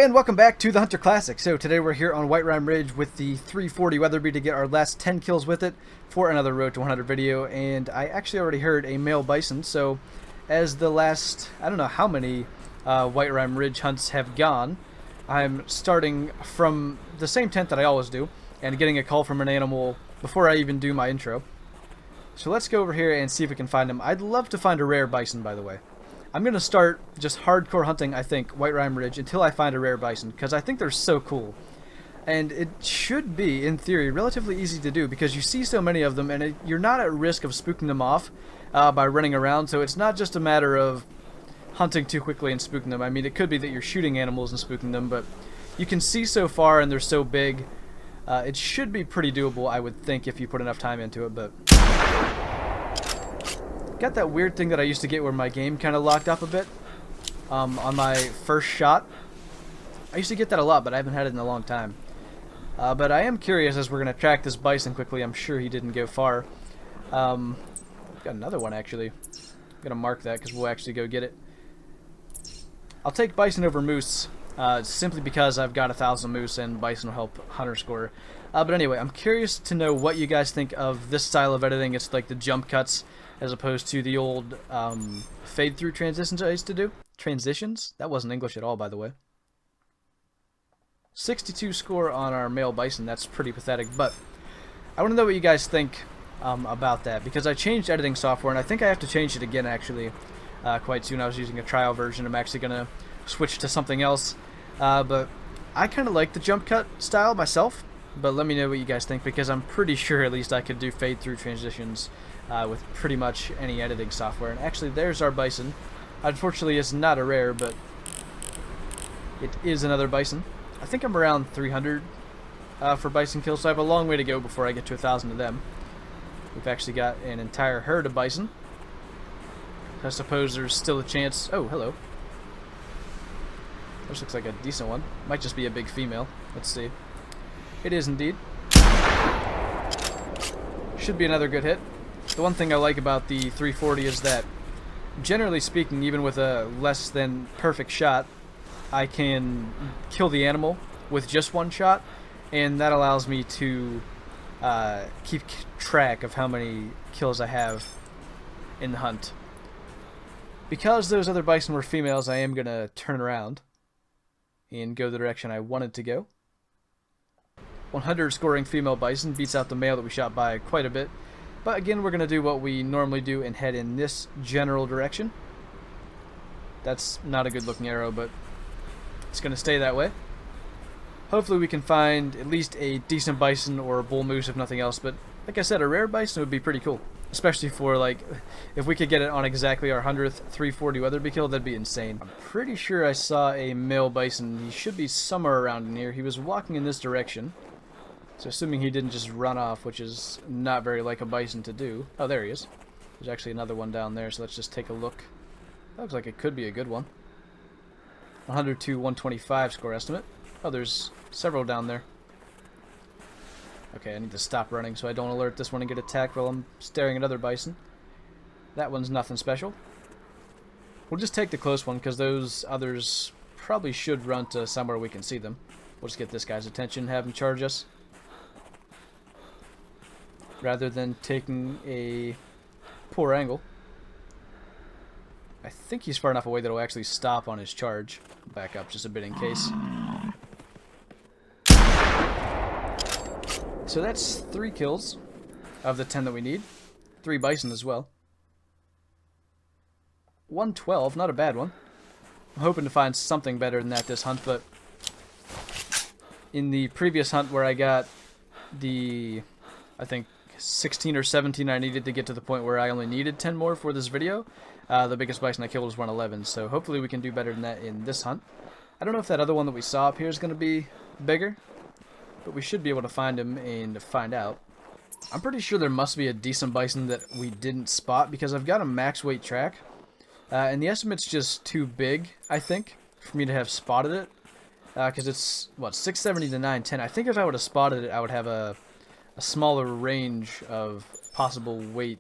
and welcome back to the Hunter Classic. So today we're here on Whiterime Ridge with the 340 Weatherby to get our last 10 kills with it for another Road to 100 video. And I actually already heard a male bison, so as the last, I don't know how many Whiterime Ridge hunts have gone, I'm starting from the same tent that I always do and getting a call from an animal before I even do my intro. So let's go over here and see if we can find him. I'd love to find a rare bison, by the way. I'm going to start just hardcore hunting, I think, Whiterime Ridge until I find a rare bison, because I think they're so cool. And it should be, in theory, relatively easy to do, because you see so many of them, and you're not at risk of spooking them off by running around, so it's not just a matter of hunting too quickly and spooking them. I mean, it could be that you're shooting animals and spooking them, but you can see so far, and they're so big. It should be pretty doable, I would think, if you put enough time into it, but... Got that weird thing that I used to get where my game kind of locked up a bit on my first shot. I used to get that a lot, but I haven't had it in a long time. But I am curious as we're going to track this bison quickly. I'm sure he didn't go far. Got another one, actually. I'm going to mark that because we'll actually go get it. I'll take bison over moose simply because I've got 1,000 moose and bison will help hunter score. But anyway, I'm curious to know what you guys think of this style of editing. It's like the jump cuts, as opposed to the old fade-through transitions I used to do. Transitions? That wasn't English at all, by the way. 62 score on our male bison. That's pretty pathetic, but I want to know what you guys think about that, because I changed editing software, and I think I have to change it again, actually, quite soon. I was using a trial version. I'm actually going to switch to something else, but I kind of like the jump cut style myself, but let me know what you guys think, because I'm pretty sure at least I could do fade-through transitions with pretty much any editing software. And actually, there's our bison. Unfortunately, it's not a rare, but it is another bison. I think I'm around 300 for bison kills, so I have a long way to go before I get to 1,000 of them. We've actually got an entire herd of bison. I suppose there's still a chance... Oh, hello. This looks like a decent one. Might just be a big female. Let's see. It is indeed. Should be another good hit. The one thing I like about the 340 is that, generally speaking, even with a less than perfect shot, I can kill the animal with just one shot, and that allows me to keep track of how many kills I have in the hunt. Because those other bison were females, I am going to turn around and go the direction I wanted to go. 100 scoring female bison beats out the male that we shot by quite a bit. But again, we're going to do what we normally do and head in this general direction. That's not a good looking arrow, but it's going to stay that way. Hopefully we can find at least a decent bison or a bull moose if nothing else. But like I said, a rare bison would be pretty cool. Especially for, like, if we could get it on exactly our 100th 340 Weatherby kill, that'd be insane. I'm pretty sure I saw a male bison. He should be somewhere around in here. He was walking in this direction. So assuming he didn't just run off, which is not very like a bison to do. Oh, there he is. There's actually another one down there, so let's just take a look. That looks like it could be a good one. 100 to 125 score estimate. Oh, there's several down there. Okay, I need to stop running so I don't alert this one and get attacked while I'm staring at other bison. That one's nothing special. We'll just take the close one, because those others probably should run to somewhere we can see them. We'll just get this guy's attention, have him charge us, rather than taking a poor angle. I think he's far enough away that he'll actually stop on his charge. Back up just a bit in case. So that's 3 kills of the 10 that we need. 3 bison as well. 112, not a bad one. I'm hoping to find something better than that this hunt, but in the previous hunt where I got the, I think, 16 or 17 I needed to get to the point where I only needed 10 more for this video, the biggest bison I killed was 111, so hopefully we can do better than that in this hunt. I don't know if that other one that we saw up here is going to be bigger, but we should be able to find him and find out. I'm pretty sure there must be a decent bison that we didn't spot, because I've got a max weight track, and the estimate's just too big, I think, for me to have spotted it, because it's, what, 670 to 910. I think if I would have spotted it, I would have a smaller range of possible weight.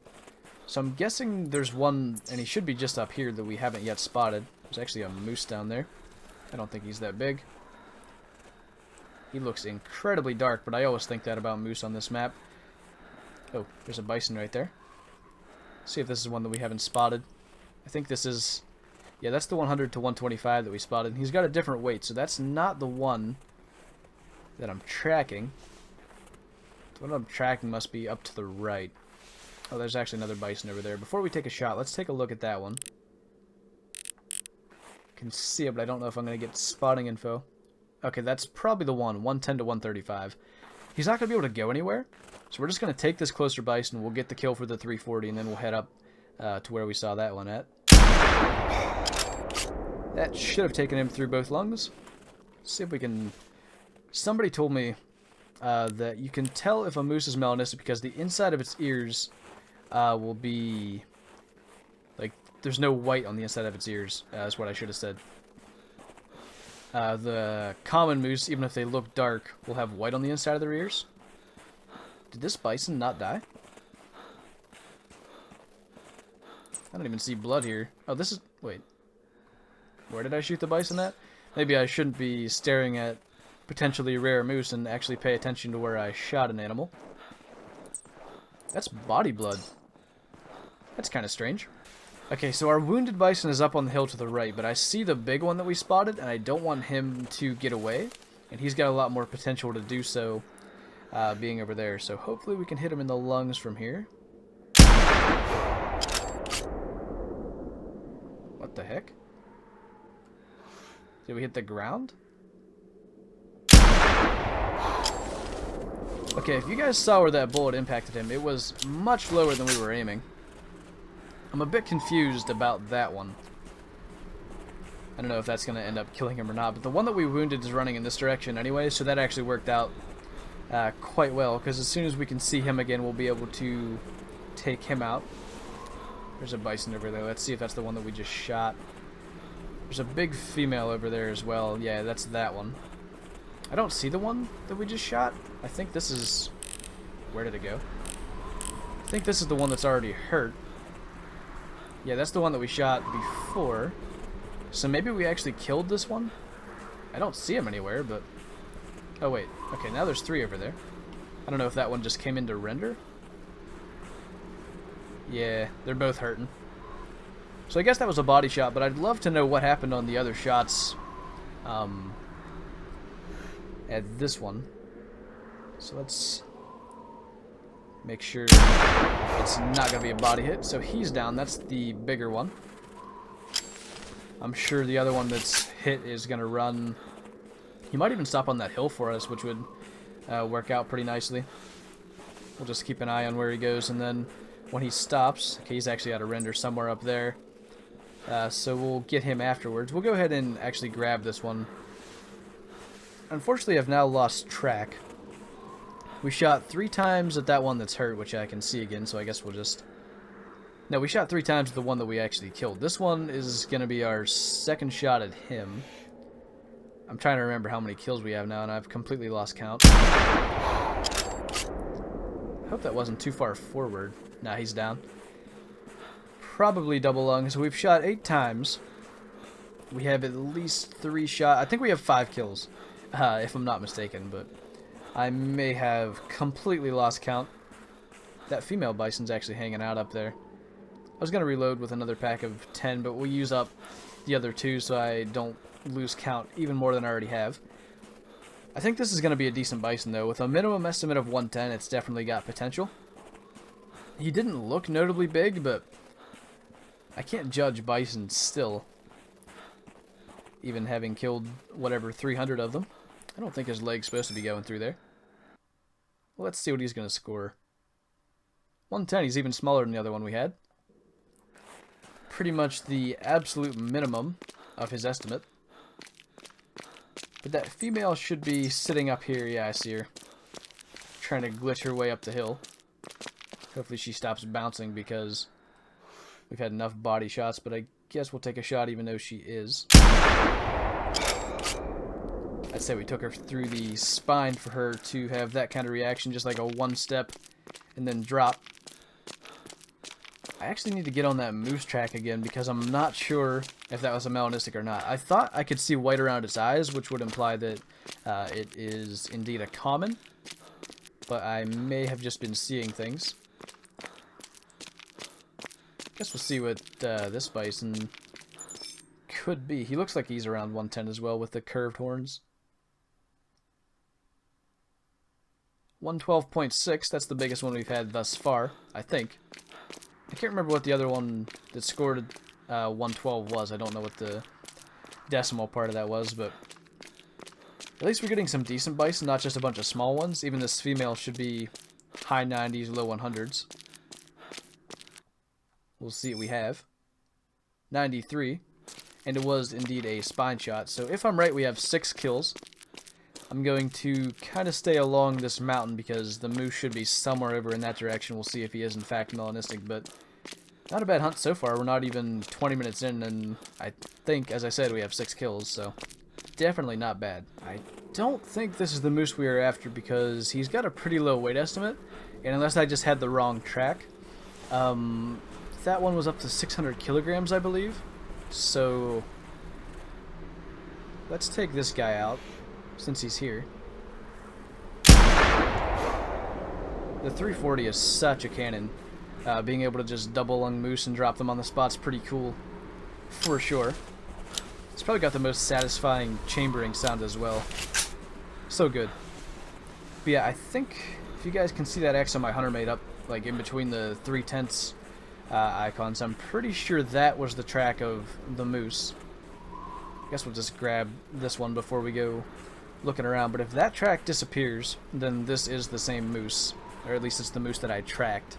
So I'm guessing there's one, and he should be just up here, that we haven't yet spotted. There's actually a moose down there. I don't think he's that big. He looks incredibly dark, but I always think that about moose on this map. Oh, there's a bison right there. Let's see if this is one that we haven't spotted. I think this is... Yeah, that's the 100 to 125 that we spotted. He's got a different weight, so that's not the one that I'm tracking. The one I'm tracking must be up to the right. Oh, there's actually another bison over there. Before we take a shot, let's take a look at that one. Can see it, but I don't know if I'm going to get spotting info. Okay, that's probably the one, 110 to 135. He's not going to be able to go anywhere, so we're just going to take this closer bison. We'll get the kill for the 340, and then we'll head up to where we saw that one at. That should have taken him through both lungs. Let's see if we can... Somebody told me that you can tell if a moose is melanistic because the inside of its ears will be... Like, there's no white on the inside of its ears, is what I should have said. The common moose, even if they look dark, will have white on the inside of their ears. Did this bison not die? I don't even see blood here. Oh, this is... Wait. Where did I shoot the bison at? Maybe I shouldn't be staring at potentially rare moose and actually pay attention to where I shot an animal. That's body blood. That's kind of strange. Okay, so our wounded bison is up on the hill to the right, but I see the big one that we spotted, and I don't want him to get away. And he's got a lot more potential to do so being over there. So hopefully we can hit him in the lungs from here. What the heck? Did we hit the ground? Okay, if you guys saw where that bullet impacted him, it was much lower than we were aiming. I'm a bit confused about that one. I don't know if that's going to end up killing him or not, but the one that we wounded is running in this direction anyway, so that actually worked out quite well, because as soon as we can see him again, we'll be able to take him out. There's a bison over there. Let's see if that's the one that we just shot. There's a big female over there as well. Yeah, that's that one. I don't see the one that we just shot. I think this is... Where did it go? I think this is the one that's already hurt. Yeah, that's the one that we shot before. So maybe we actually killed this one? I don't see him anywhere, but... Oh, wait. Okay, now there's 3 over there. I don't know if that one just came into render. Yeah, they're both hurting. So I guess that was a body shot, but I'd love to know what happened on the other shots at this one. So let's make sure it's not going to be a body hit. So he's down. That's the bigger one. I'm sure the other one that's hit is going to run. He might even stop on that hill for us, which would work out pretty nicely. We'll just keep an eye on where he goes, and then when he stops, okay, he's actually out of render somewhere up there. So we'll get him afterwards. We'll go ahead and actually grab this one. Unfortunately, I've now lost track. We shot 3 times at that one that's hurt, which I can see again, so I guess we'll just... No, we shot 3 times at the one that we actually killed. This one is going to be our second shot at him. I'm trying to remember how many kills we have now, and I've completely lost count. I hope that wasn't too far forward. Nah, he's down. Probably double lung. So we've shot 8 times. We have at least 3 shots. I think we have 5 kills, if I'm not mistaken, but I may have completely lost count. That female bison's actually hanging out up there. I was going to reload with another pack of 10, but we'll use up the other 2 so I don't lose count even more than I already have. I think this is going to be a decent bison, though. With a minimum estimate of 110, it's definitely got potential. He didn't look notably big, but I can't judge bison still, even having killed whatever 300 of them. I don't think his leg's supposed to be going through there. Well, let's see what he's going to score. 110, he's even smaller than the other one we had. Pretty much the absolute minimum of his estimate. But that female should be sitting up here. Yeah, I see her. Trying to glitch her way up the hill. Hopefully she stops bouncing because we've had enough body shots, but I guess we'll take a shot even though she is. I'd say we took her through the spine for her to have that kind of reaction, just like a 1-step and then drop. I actually need to get on that moose track again because I'm not sure if that was a melanistic or not. I thought I could see white around its eyes, which would imply that it is indeed a common, but I may have just been seeing things. Guess we'll see what this bison could be. He looks like he's around 110 as well with the curved horns. 112.6, that's the biggest one we've had thus far, I think. I can't remember what the other one that scored 112 was. I don't know what the decimal part of that was, but at least we're getting some decent bison, not just a bunch of small ones. Even this female should be high 90s, low 100s. We'll see what we have. 93, and it was indeed a spine shot. So if I'm right, we have 6 kills. I'm going to kind of stay along this mountain because the moose should be somewhere over in that direction. We'll see if he is in fact melanistic, but not a bad hunt so far. We're not even 20 minutes in, and I think, as I said, we have 6 kills, so definitely not bad. I don't think this is the moose we are after because he's got a pretty low weight estimate, and unless I just had the wrong track, that one was up to 600 kilograms, I believe. So let's take this guy out since he's here. The 340 is such a cannon. Being able to just double lung moose and drop them on the spot's pretty cool, for sure. It's probably got the most satisfying chambering sound as well. So good. But yeah, I think if you guys can see that X on my hunter made up, like in between the 3/10 icons, I'm pretty sure that was the track of the moose. I guess we'll just grab this one before we go looking around, but if that track disappears, then this is the same moose, or at least it's the moose that I tracked.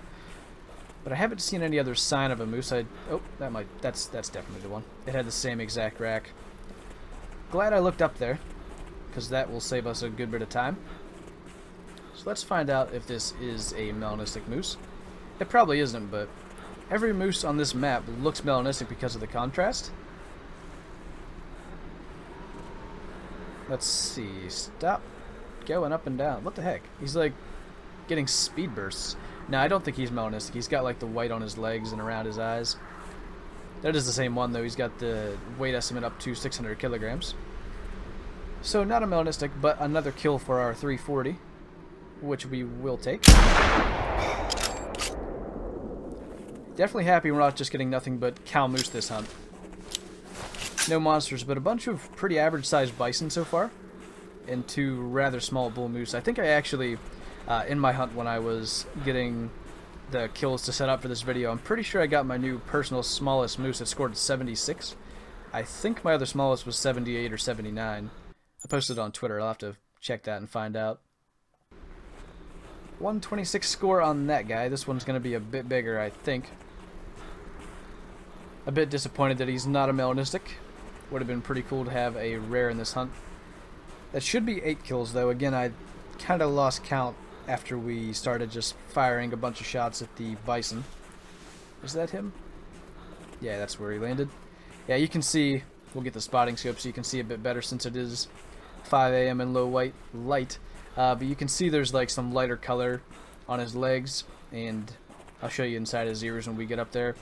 But I haven't seen any other sign of a moose. Oh, that's definitely the one. It had the same exact rack. Glad I looked up there, because that will save us a good bit of time. So let's find out if this is a melanistic moose. It probably isn't, but every moose on this map looks melanistic because of the contrast. Let's see. Stop going up and down. What the heck? He's like getting speed bursts. No, I don't think he's melanistic. He's got like the white on his legs and around his eyes. That is the same one though. He's got the weight estimate up to 600 kilograms. So not a melanistic, but another kill for our 340, which we will take. Definitely happy we're not just getting nothing but cow moose this hunt. No monsters, but a bunch of pretty average sized bison so far, and 2 rather small bull moose. I think I actually, in my hunt when I was getting the kills to set up for this video, I'm pretty sure I got my new personal smallest moose that scored 76. I think my other smallest was 78 or 79. I posted it on Twitter. I'll have to check that and find out. 126 score on that guy. This one's going to be a bit bigger, I think. A bit disappointed that he's not a melanistic. Would have been pretty cool to have a rare in this hunt. That should be 8 kills, though. Again, I kind of lost count after we started just firing a bunch of shots at the bison. Was that him? Yeah, that's where he landed. Yeah, you can see, we'll get the spotting scope so you can see a bit better since it is 5 a.m. and low white light. But you can see there's like some lighter color on his legs, and I'll show you inside his ears when we get up there.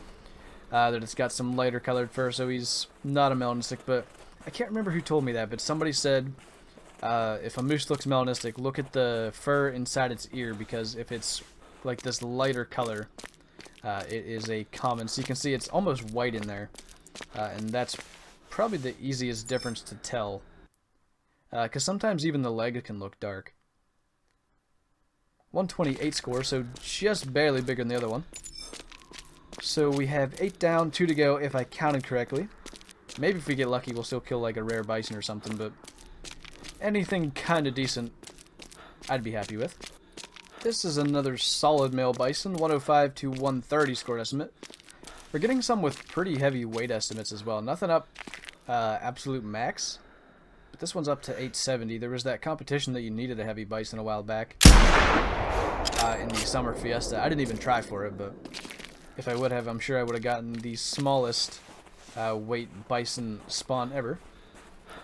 That it's got some lighter colored fur, so he's not a melanistic, but I can't remember who told me that, but somebody said if a moose looks melanistic, look at the fur inside its ear, because if it's like this lighter color, it is a common. So you can see it's almost white in there, and that's probably the easiest difference to tell, because sometimes even the leg can look dark. 128 score, so just barely bigger than the other one. So we have 8 down, 2 to go if I counted correctly. Maybe if we get lucky we'll still kill like a rare bison or something, but anything kind of decent I'd be happy with. This is another solid male bison, 105 to 130 score estimate. We're getting some with pretty heavy weight estimates as well. Nothing up absolute max, but this one's up to 870. There was that competition that you needed a heavy bison a while back in the summer fiesta. I didn't even try for it, but if I would have, I'm sure I would have gotten the smallest weight bison spawn ever.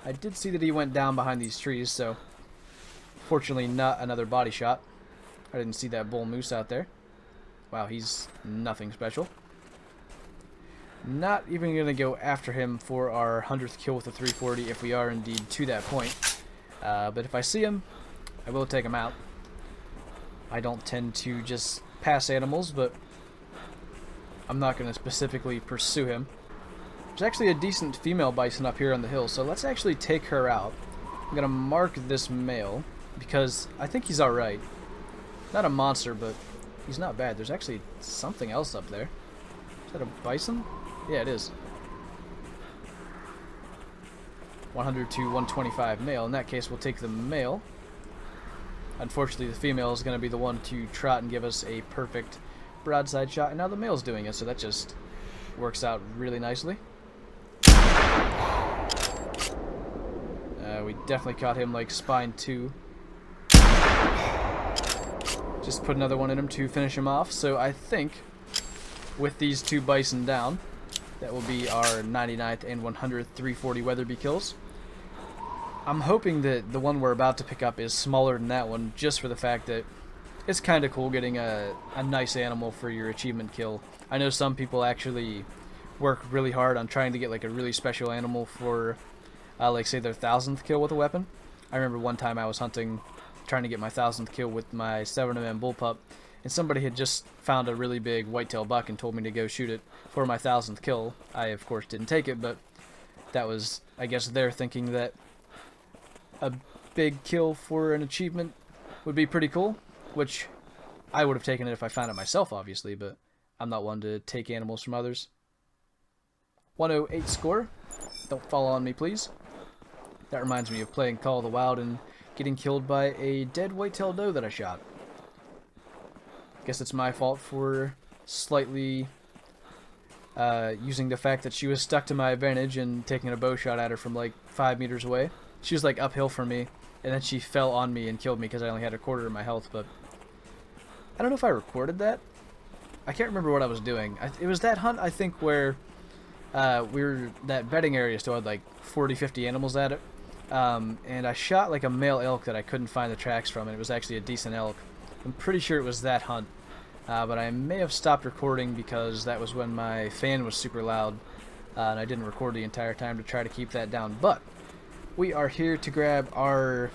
I did see that he went down behind these trees, so fortunately not another body shot. I didn't see that bull moose out there. Wow, he's nothing special. Not even going to go after him for our 100th kill with the 340 if we are indeed to that point. But if I see him, I will take him out. I don't tend to just pass animals, but I'm not going to specifically pursue him. There's actually a decent female bison up here on the hill, so let's actually take her out. I'm going to mark this male because I think he's alright. Not a monster, but he's not bad. There's actually something else up there. Is that a bison? Yeah, it is. 100 to 125 male. In that case, we'll take the male. Unfortunately, the female is going to be the one to trot and give us a perfect broadside shot. And now the male's doing it, so that just works out really nicely. We definitely caught him like spine 2. Just put another one in him to finish him off. So I think with these 2 bison down, that will be our 99th and 100th 340 Weatherby kills. I'm hoping that the one we're about to pick up is smaller than that one, just for the fact that it's kind of cool getting a nice animal for your achievement kill. I know some people actually work really hard on trying to get like a really special animal for, like say their 1000th kill with a weapon. I remember one time I was hunting, trying to get my 1000th kill with my 7mm bullpup, and somebody had just found a really big whitetail buck and told me to go shoot it for my 1000th kill. I, of course, didn't take it, but that was, I guess, their thinking that a big kill for an achievement would be pretty cool, which I would have taken it if I found it myself, obviously, but I'm not one to take animals from others. 108 score. Don't fall on me, please. That reminds me of playing Call of the Wild and getting killed by a dead whitetail doe that I shot. Guess it's my fault for slightly using the fact that she was stuck to my advantage and taking a bow shot at her from like 5 meters away. She was like uphill from me, and then she fell on me and killed me because I only had a quarter of my health, but I don't know if I recorded that. I can't remember what I was doing. It was that hunt, I think, where we were, that bedding area still had like 40-50 animals at it, and I shot like a male elk that I couldn't find the tracks from, and it was actually a decent elk. I'm pretty sure it was that hunt, but I may have stopped recording because that was when my fan was super loud, and I didn't record the entire time to try to keep that down. But we are here to grab our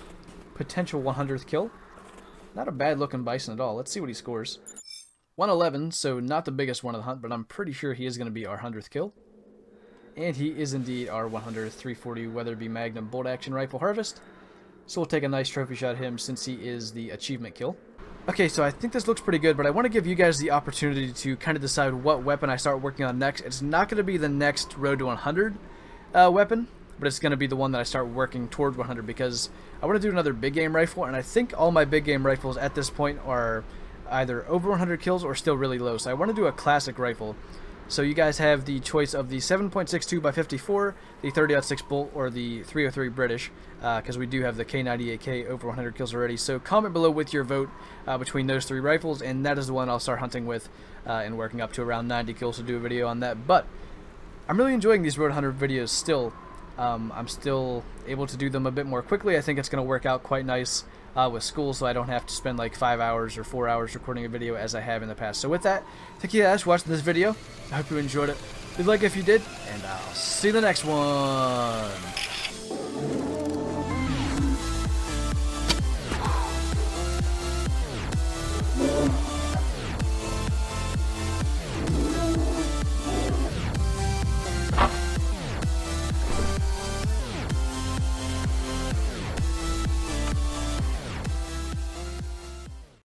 potential 100th kill. Not a bad looking bison at all. Let's see what he scores. 111, so not the biggest one of the hunt, but I'm pretty sure he is going to be our 100th kill. And he is indeed our 100th 340 Weatherby Magnum bolt action rifle harvest. So we'll take a nice trophy shot at him since he is the achievement kill. Okay, so I think this looks pretty good, but I want to give you guys the opportunity to kind of decide what weapon I start working on next. It's not going to be the next Road to 100 weapon, but it's going to be the one that I start working toward 100 because I want to do another big game rifle, and I think all my big game rifles at this point are either over 100 kills or still really low. So I want to do a classic rifle. So you guys have the choice of the 7.62 by 54, the 30-06 bolt, or the 303 British, because we do have the K98K over 100 kills already. So comment below with your vote between those 3 rifles, and that is the one I'll start hunting with and working up to around 90 kills to do a video on that. But I'm really enjoying these Road 100 videos still. I'm still able to do them a bit more quickly. I think it's going to work out quite nice with school, so I don't have to spend like 5 hours or 4 hours recording a video as I have in the past. So with that, thank you guys for watching this video. I hope you enjoyed it. Leave a like if you did, and I'll see you in the next one.